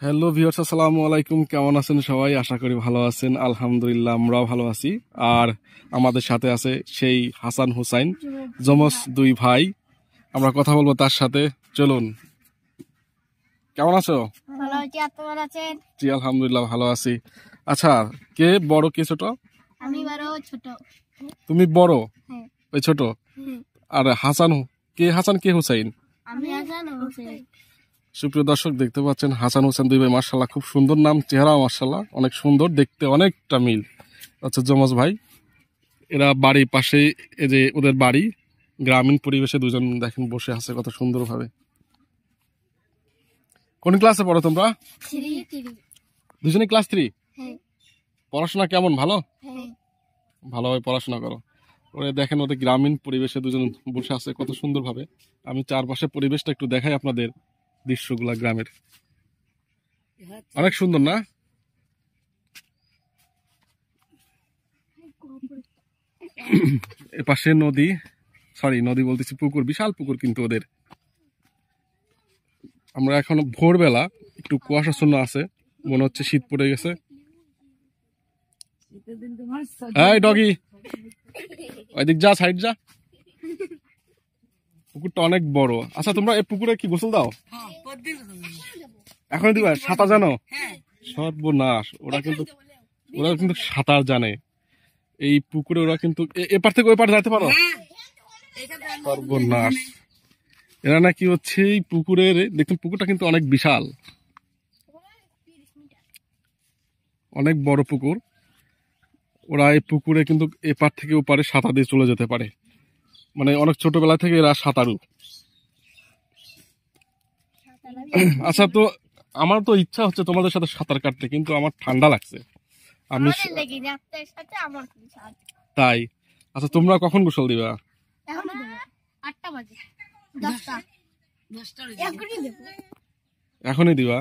Hello viewers, আসসালামু আলাইকুম। কেমন আছেন সবাই? আশা করি ভালো আছেন। আলহামদুলিল্লাহ, আমরাও ভালো আছি। আর আমাদের সাথে আছে সেই হাসান হুসাইন, যমজ দুই ভাই। আমরা কথা বলবো তার সাথে। চলুন। কেমন আছো? ভালো আছি, আপনারা আছেন? জি আলহামদুলিল্লাহ ভালো আছি। আচ্ছা, কে বড় কে ছোট? আমি বড়, ছোট। তুমি বড়, হ্যাঁ। ওই ছোট। আর হাসান কে হুসাইন? আমি হাসান হোসেন। সুপ্রিয় দর্শক, দেখতে পাচ্ছেন হাসান হোসেন দুই ভাই। মার্শাল্লাহ, খুব সুন্দর নাম, চেহারা মার্শাল্লাহ অনেক সুন্দর, দেখতে অনেকটা মিল। আচ্ছা, যমজ ভাই। এরা বাড়ির পাশে, এই যে ওদের বাড়ি, গ্রামীণ পরিবেশে দুজন দেখেন বসে আছে কত সুন্দর ভাবে। কোন ক্লাসে পড়ো তোমরা? দুজনে ক্লাস 3। পড়াশোনা কেমন? ভালো? ভালোভাবে পড়াশোনা করো। ওরা দেখেন ওদের গ্রামীণ পরিবেশে দুজন বসে আছে কত সুন্দর ভাবে। আমি চারপাশে পরিবেশটা একটু দেখাই আপনাদের, দৃশ্যগুলা গ্রামের অনেক সুন্দর না? এপাশে নদী বলতেছি, পুকুর, বিশাল পুকুর কিন্তু ওদের। আমরা এখন ভোরবেলা, একটু কুয়াশাচ্ছন্ন আছে, মনে হচ্ছে শীত পড়ে গেছে। এই ডগি, ওইদিক যা, সাইড যা। পুকুরটা অনেক বড়। আচ্ছা, তোমরা এই পুকুরে কি গোসল দাও? এখন দিবা? সাঁতার জানো? সর্বনাশ, ওরা কিন্তু সাঁতার জানে। এই পুকুরে ওরা কিন্তু এপার থেকে ওই পার যেতে পারো? সর্বনাশ, এরা নাকি হচ্ছে এই পুকুরের, দেখুন পুকুরটা কিন্তু অনেক বিশাল, অনেক বড় পুকুর। ওরা এই পুকুরে কিন্তু এপার থেকে ওপারে সাঁতার দিয়ে চলে যেতে পারে। মানে অনেক ছোটবেলা থেকে এরা সাঁতারু। আচ্ছা, তো আমার তো ইচ্ছা হচ্ছে তোমাদের সাথে সাঁতার কাটতে, কিন্তু আমার ঠান্ডা লাগছে। আমি তাই। আচ্ছা, তোমরা কখন গোসল দিবা? 8টা বাজে। এখনই দিবা?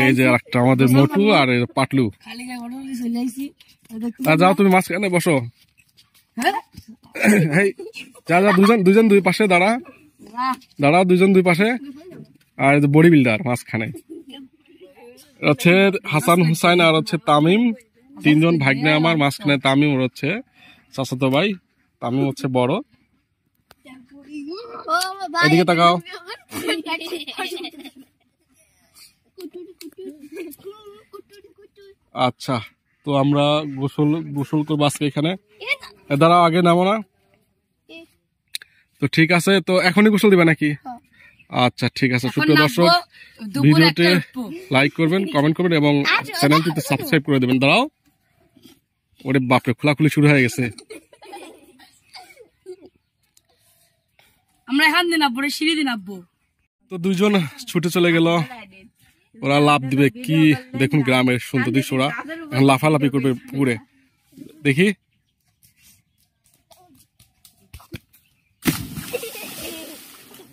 এই যে একটা আমাদের মোটু আর পাটলু। যাও তুমি মাঝখানে বসো। যা দুজন দুই পাশে দাঁড়া, দুজন দুই পাশে। আর বডি বিল্ডার মাঝখানে হচ্ছে হাসান হুসাইন আর হচ্ছে তামিম, তিনজন ভাগ্নে আমার। মাঝখানে তামিম, ওর হচ্ছে চাচাতো ভাই। তামিম হচ্ছে বড়। এদিকে তাকাও। আচ্ছা, তো আমরা গোসল করবো আজকে এখানে। দাঁড়াও, আগে নামো না তো। ঠিক আছে, তো এখনই গোসল দিবে নাকি? আচ্ছা ঠিক আছে। সুপ্রিয় দর্শক, ভিডিওতে লাইক করবেন, কমেন্ট করবেন এবং চ্যানেলটিতে সাবস্ক্রাইব করে দেবেন। দাঁড়াও, ওরে বাপরে, খোলাখুলি শুরু হয়ে গেছে। আমরা এখান দিয়ে নামবো, সিঁড়ি দিয়ে নামবো। তো দুইজন ছুটে চলে গেল, ওরা লাফ দিবে। কি দেখুন গ্রামের সুন্দর দৃশ্য, ওরা লাফালাফি করবে পুকুরে। দেখি,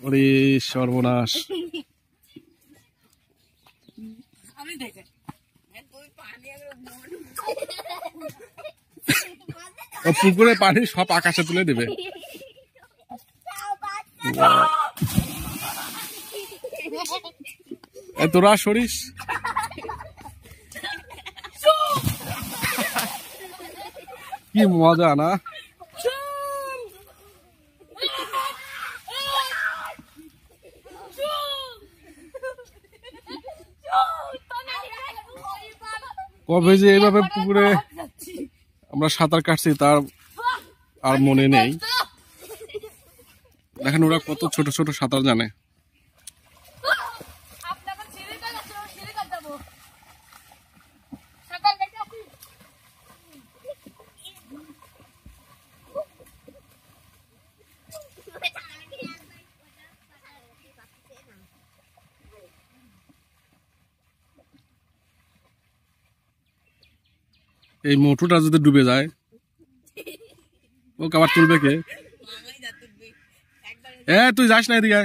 ওরে সর্বনাশ। পুকুরে পানি সব আকাশে তুলে দেবে। তোরা সরিস। কি মজা না? কবে যে এইভাবে পুকুরে আমরা সাঁতার কাটছি তার আর মনে নেই। দেখেন ওরা কত ছোট ছোট সাঁতার জানে। এই মোটরটা যদি ডুবে যায়, ও আবার তুলবে কে? তুই যাস না এদিকে।